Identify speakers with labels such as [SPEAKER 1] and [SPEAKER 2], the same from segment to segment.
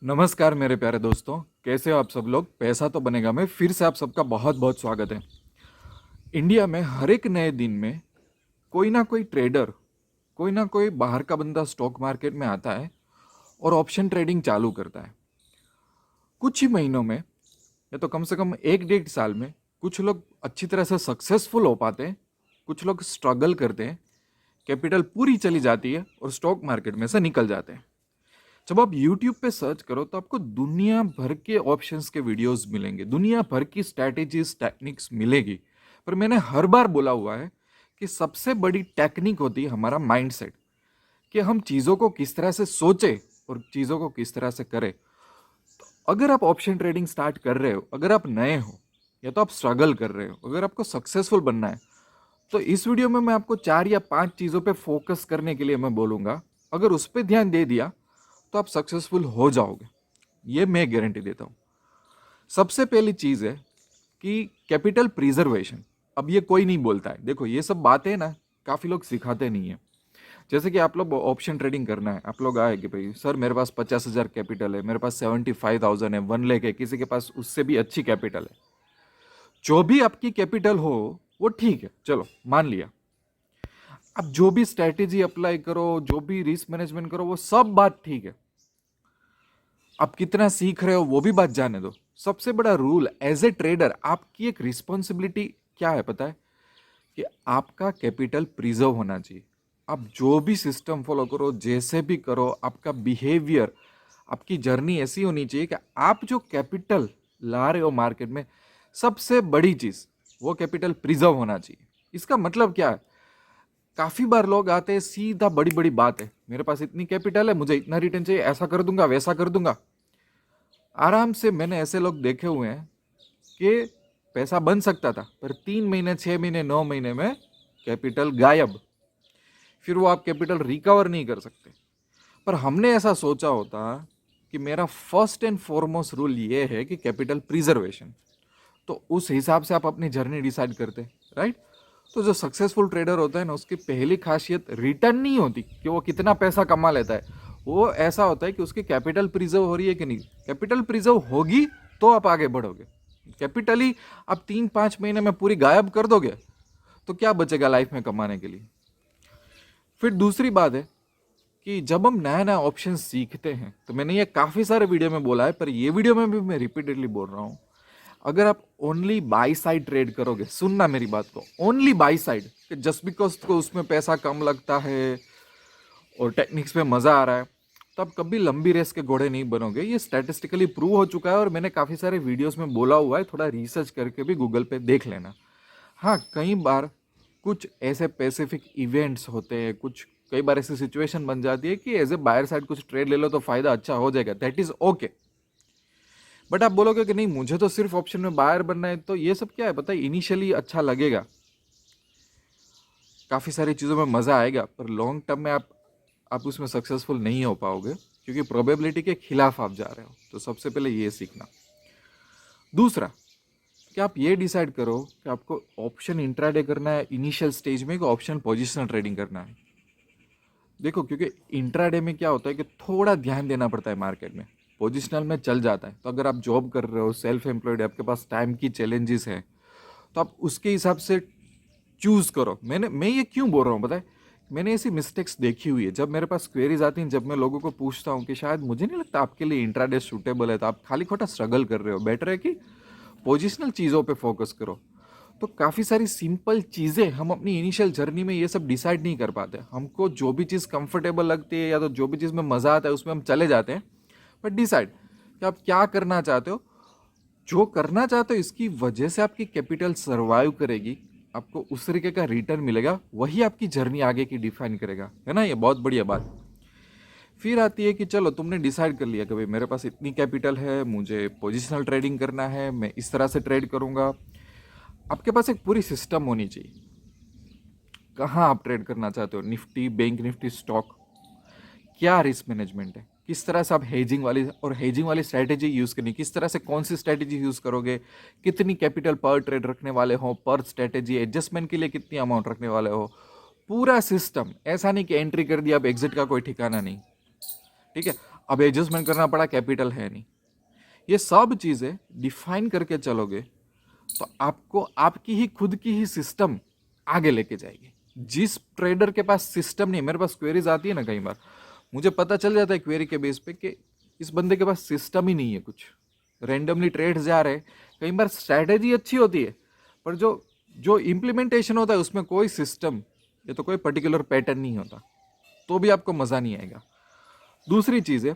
[SPEAKER 1] नमस्कार मेरे प्यारे दोस्तों, कैसे हो आप सब लोग। पैसा तो बनेगा में फिर से आप सबका बहुत बहुत स्वागत है। इंडिया में हर एक नए दिन में कोई ना कोई ट्रेडर, कोई ना कोई बाहर का बंदा स्टॉक मार्केट में आता है और ऑप्शन ट्रेडिंग चालू करता है। कुछ ही महीनों में या तो कम से कम एक डेढ़ साल में कुछ लोग अच्छी तरह से सक्सेसफुल हो पाते हैं, कुछ लोग स्ट्रगल करते हैं, कैपिटल पूरी चली जाती है और स्टॉक मार्केट में से निकल जाते हैं। जब आप YouTube पे सर्च करो तो आपको दुनिया भर के ऑप्शंस के वीडियोस मिलेंगे, दुनिया भर की स्ट्रैटेजीज टेक्निक्स मिलेगी। पर मैंने हर बार बोला हुआ है कि सबसे बड़ी टेक्निक होती है हमारा माइंडसेट, कि हम चीज़ों को किस तरह से सोचें और चीज़ों को किस तरह से करें। अगर आप ऑप्शन ट्रेडिंग स्टार्ट कर रहे हो, अगर आप नए हो या तो आप स्ट्रगल कर रहे हो, अगर आपको सक्सेसफुल बनना है, तो इस वीडियो में मैं आपको 4 या 5 चीज़ों पे फोकस करने के लिए मैं बोलूँगा। अगर उस पर ध्यान दे दिया तो आप सक्सेसफुल हो जाओगे, ये मैं गारंटी देता हूँ। सबसे पहली चीज़ है कि कैपिटल प्रिजर्वेशन। अब ये कोई नहीं बोलता है, देखो ये सब बातें ना काफ़ी लोग सिखाते नहीं है। जैसे कि आप लोग ऑप्शन ट्रेडिंग करना है, आप लोग आए कि भाई सर मेरे पास 50,000 कैपिटल है, मेरे पास 75,000 है, 1 लाख है, किसी के पास उससे भी अच्छी कैपिटल है। जो भी आपकी कैपिटल हो वो ठीक है, चलो मान लिया। आप जो भी स्ट्रैटेजी अप्लाई करो, जो भी रिस्क मैनेजमेंट करो, वो सब बात ठीक है। आप कितना सीख रहे हो वो भी बात जाने दो। सबसे बड़ा रूल एज ए ट्रेडर आपकी एक रिस्पॉन्सिबिलिटी क्या है पता है? कि आपका कैपिटल प्रिजर्व होना चाहिए। आप जो भी सिस्टम फॉलो करो, जैसे भी करो, आपका बिहेवियर, आपकी जर्नी ऐसी होनी चाहिए कि आप जो कैपिटल ला रहे हो मार्केट में, सबसे बड़ी चीज वो कैपिटल प्रिजर्व होना चाहिए। इसका मतलब क्या है? काफी बार लोग आते हैं, सीधा बड़ी बड़ी बात है, मेरे पास इतनी कैपिटल है, मुझे इतना रिटर्न चाहिए, ऐसा कर दूंगा वैसा कर दूंगा। आराम से मैंने ऐसे लोग देखे हुए हैं कि पैसा बन सकता था पर 3 महीने, 6 महीने, 9 महीने में कैपिटल गायब। फिर वो आप कैपिटल रिकवर नहीं कर सकते। पर हमने ऐसा सोचा होता कि मेरा फर्स्ट एंड फॉरमोस्ट रूल ये है कि कैपिटल प्रिजर्वेशन, तो उस हिसाब से आप अपनी जर्नी डिसाइड करते, राइट। तो जो सक्सेसफुल ट्रेडर होता है ना, उसकी पहली खासियत रिटर्न नहीं होती कि वो कितना पैसा कमा लेता है, वो ऐसा होता है कि उसकी कैपिटल प्रिजर्व हो रही है कि नहीं। कैपिटल प्रिजर्व होगी तो आप आगे बढ़ोगे। कैपिटल ही आप 3-5 महीने में पूरी गायब कर दोगे तो क्या बचेगा लाइफ में कमाने के लिए। फिर दूसरी बात है कि जब हम नया नया ऑप्शन सीखते हैं, तो मैंने ये काफ़ी सारे वीडियो में बोला है पर ये वीडियो में भी मैं रिपीटेडली बोल रहा हूँ, अगर आप ओनली बाई साइड ट्रेड करोगे, सुनना मेरी बात को, only by side, just because को उसमें पैसा कम लगता है और टेक्निक्स में मज़ा आ रहा है, तो आप कभी लंबी रेस के घोड़े नहीं बनोगे। ये स्टैटिस्टिकली प्रूव हो चुका है और मैंने काफ़ी सारे वीडियोस में बोला हुआ है, थोड़ा रिसर्च करके भी गूगल पे देख लेना। हाँ, कई बार कुछ ऐसे स्पेसिफिक इवेंट्स होते हैं, कुछ कई बार ऐसी सिचुएशन बन जाती है कि एज ए बायर साइड कुछ ट्रेड ले लो तो फायदा अच्छा हो जाएगा, दैट इज ओके। बट आप बोलोगे कि नहीं मुझे तो सिर्फ ऑप्शन में बायर बनना है, तो ये सब क्या है पता है, इनिशियली अच्छा लगेगा, काफ़ी सारी चीज़ों में मज़ा आएगा, पर लॉन्ग टर्म में आप उसमें सक्सेसफुल नहीं हो पाओगे क्योंकि प्रोबेबिलिटी के खिलाफ आप जा रहे हो। तो सबसे पहले ये सीखना। दूसरा कि आप ये डिसाइड करो कि आपको ऑप्शन इंट्राडे करना है इनिशियल स्टेज में कि ऑप्शन पोजिशनल ट्रेडिंग करना है। देखो क्योंकि इंट्राडे में क्या होता है कि थोड़ा ध्यान देना पड़ता है मार्केट में, पोजिशनल में चल जाता है। तो अगर आप जॉब कर रहे हो, सेल्फ एम्प्लॉयड, आपके पास टाइम की चैलेंजेस है, तो आप उसके हिसाब से चूज करो। मैं ये क्यों बोल रहा हूँ पता है, मैंने ऐसी मिस्टेक्स देखी हुई है। जब मेरे पास क्वेरीज आती हैं, जब मैं लोगों को पूछता हूँ कि शायद मुझे नहीं लगता आपके लिए इंट्राडे सूटेबल है, तो आप खाली खोटा स्ट्रगल कर रहे हो, बेटर है कि पोजिशनल चीज़ों पे फोकस करो। तो काफ़ी सारी सिंपल चीज़ें हम अपनी इनिशियल जर्नी में ये सब डिसाइड नहीं कर पाते। हमको जो भी चीज़ कंफर्टेबल लगती है या तो जो भी चीज़ में मज़ा आता है उसमें हम चले जाते हैं। बट डिसाइड कि आप क्या करना चाहते हो, जो करना चाहते हो इसकी वजह से आपकी कैपिटल सर्वाइव करेगी, आपको उस तरीके का रिटर्न मिलेगा, वही आपकी जर्नी आगे की डिफाइन करेगा, है ना। ये बहुत बढ़िया बात। फिर आती है कि चलो तुमने डिसाइड कर लिया कि भाई मेरे पास इतनी कैपिटल है, मुझे पोजिशनल ट्रेडिंग करना है, मैं इस तरह से ट्रेड करूंगा। आपके पास एक पूरी सिस्टम होनी चाहिए, कहाँ आप ट्रेड करना चाहते हो, निफ्टी, बैंक निफ्टी, स्टॉक, क्या रिस्क मैनेजमेंट है, किस तरह से आप हेजिंग वाली स्ट्रैटेजी यूज़ करनी, किस तरह से कौन सी स्ट्रैटेजी यूज़ करोगे, कितनी कैपिटल पर ट्रेड रखने वाले हो, पर स्ट्रैटेजी एडजस्टमेंट के लिए कितनी अमाउंट रखने वाले हो, पूरा सिस्टम। ऐसा नहीं कि एंट्री कर दिया अब एग्जिट का कोई ठिकाना नहीं, ठीक है। अब एडजस्टमेंट करना पड़ा, कैपिटल है नहीं। ये सब चीज़ें डिफाइन करके चलोगे तो आपको आपकी ही खुद की ही सिस्टम आगे लेके जाएगी। जिस ट्रेडर के पास सिस्टम नहीं, मेरे पास क्वेरीज आती है ना कई बार, मुझे पता चल जाता है क्वेरी के बेस पे कि इस बंदे के पास सिस्टम ही नहीं है, कुछ रैंडमली ट्रेड्स जा रहे हैं। कई बार स्ट्रैटेजी अच्छी होती है पर जो जो इम्प्लीमेंटेशन होता है उसमें कोई सिस्टम या तो कोई पर्टिकुलर पैटर्न नहीं होता, तो भी आपको मज़ा नहीं आएगा। दूसरी चीज़ है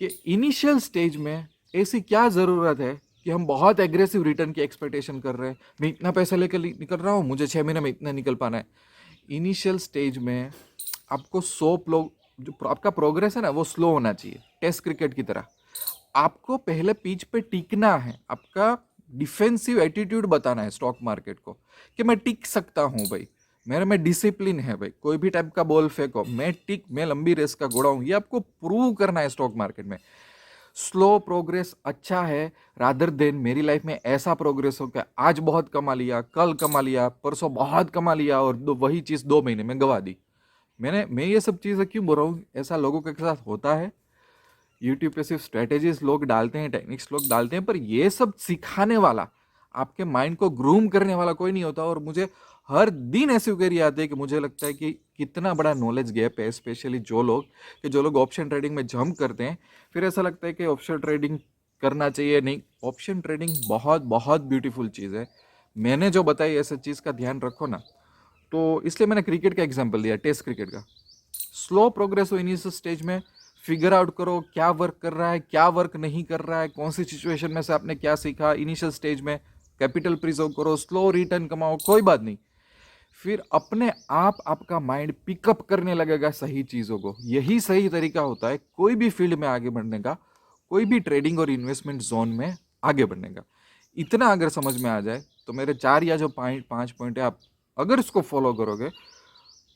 [SPEAKER 1] कि इनिशियल स्टेज में ऐसी क्या ज़रूरत है कि हम बहुत एग्रेसिव रिटर्न की एक्सपेक्टेशन कर रहे हैं। मैं इतना पैसा लेकर निकल रहा हूँ, मुझे 6 महीने में इतना निकल पाना है। इनिशियल स्टेज में आपको जो आपका प्रोग्रेस है ना वो स्लो होना चाहिए, टेस्ट क्रिकेट की तरह। आपको पहले पिच पे टिकना है, आपका डिफेंसिव एटीट्यूड बताना है स्टॉक मार्केट को कि मैं टिक सकता हूँ भाई, मेरे में डिसिप्लिन है भाई, कोई भी टाइप का बॉल फेंको मैं लंबी रेस का घोड़ा हूँ, ये आपको प्रूव करना है स्टॉक मार्केट में। स्लो प्रोग्रेस अच्छा है रादर देन मेरी लाइफ में ऐसा प्रोग्रेस हो क्या आज बहुत कमा लिया, कल कमा लिया, परसों बहुत कमा लिया और वही चीज़ 2 महीने में गवा दी। मैं ये सब चीज़ें क्यों बोल रहा हूँ, ऐसा लोगों के साथ होता है। यूट्यूब पे सिर्फ स्ट्रेटेजीज लोग डालते हैं, टेक्निक्स लोग डालते हैं, पर ये सब सिखाने वाला, आपके माइंड को ग्रूम करने वाला कोई नहीं होता। और मुझे हर दिन ऐसी क्वेरी आती है कि मुझे लगता है कि कितना बड़ा नॉलेज गैप है, स्पेशली जो लोग ऑप्शन ट्रेडिंग में जंप करते हैं। फिर ऐसा लगता है कि ऑप्शन ट्रेडिंग करना चाहिए। नहीं, ऑप्शन ट्रेडिंग बहुत बहुत ब्यूटीफुल चीज़ है। मैंने जो बताई ऐसे चीज़ का ध्यान रखो ना, तो इसलिए मैंने क्रिकेट का एग्जाम्पल दिया, टेस्ट क्रिकेट का। स्लो प्रोग्रेस हो इनिशियल स्टेज में, फिगर आउट करो क्या वर्क कर रहा है, क्या वर्क नहीं कर रहा है, कौन सी सिचुएशन में से आपने क्या सीखा। इनिशियल स्टेज में कैपिटल प्रिजर्व करो, स्लो रिटर्न कमाओ, कोई बात नहीं। फिर अपने आप आपका माइंड पिकअप करने लगेगा सही चीज़ों को। यही सही तरीका होता है कोई भी फील्ड में आगे बढ़ने का, कोई भी ट्रेडिंग और इन्वेस्टमेंट जोन में आगे बढ़ने का। इतना अगर समझ में आ जाए तो मेरे 4 या जो 5 पॉइंट है, आप अगर इसको फॉलो करोगे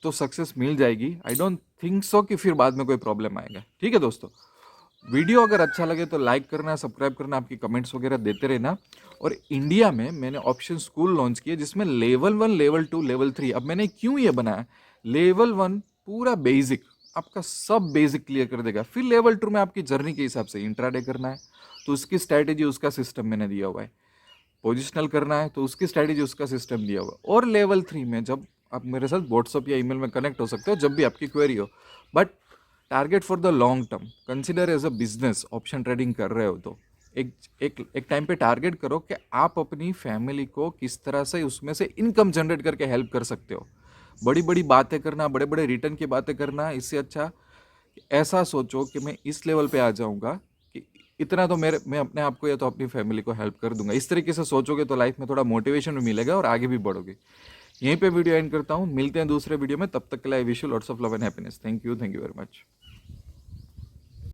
[SPEAKER 1] तो सक्सेस मिल जाएगी। आई डोंट थिंक सो कि फिर बाद में कोई प्रॉब्लम आएगा। ठीक है दोस्तों, वीडियो अगर अच्छा लगे तो लाइक करना, सब्सक्राइब करना, आपकी कमेंट्स वगैरह देते रहना। और इंडिया में मैंने ऑप्शन स्कूल लॉन्च किया जिसमें लेवल 1, लेवल 2, लेवल 3। अब मैंने क्यों ये बनाया, लेवल 1 पूरा बेसिक, आपका सब बेसिक क्लियर कर देगा। फिर लेवल 2 में आपकी जर्नी के हिसाब से इंट्राडे करना है तो उसकी स्ट्रैटेजी, उसका सिस्टम मैंने दिया हुआ है। पोजिशनल करना है तो उसकी स्ट्रैटेजी, उसका सिस्टम दिया हुआ है। और लेवल 3 में जब आप मेरे साथ व्हाट्सअप या ईमेल में कनेक्ट हो सकते हो जब भी आपकी क्वेरी हो, but target for the long term, consider as a business. Option trading कर रहे हो तो एक टाइम पे टारगेट करो कि आप अपनी फैमिली को किस तरह से उसमें से इनकम जनरेट करके हेल्प कर सकते हो। बड़ी बड़ी बातें करना, बड़े बड़े रिटर्न की बातें करना, इससे अच्छा ऐसा सोचो कि मैं इस लेवल पे आ जाऊंगा कि इतना तो मैं अपने आप को या तो अपनी फैमिली को हेल्प कर दूंगा। इस तरीके से सोचोगे तो लाइफ में थोड़ा मोटिवेशन भी मिलेगा और आगे भी बढ़ोगे। यहीं पे वीडियो एंड करता हूँ, मिलते हैं दूसरे वीडियो में। तब तक के लिए I wish you lots of love and happiness. Thank you very much.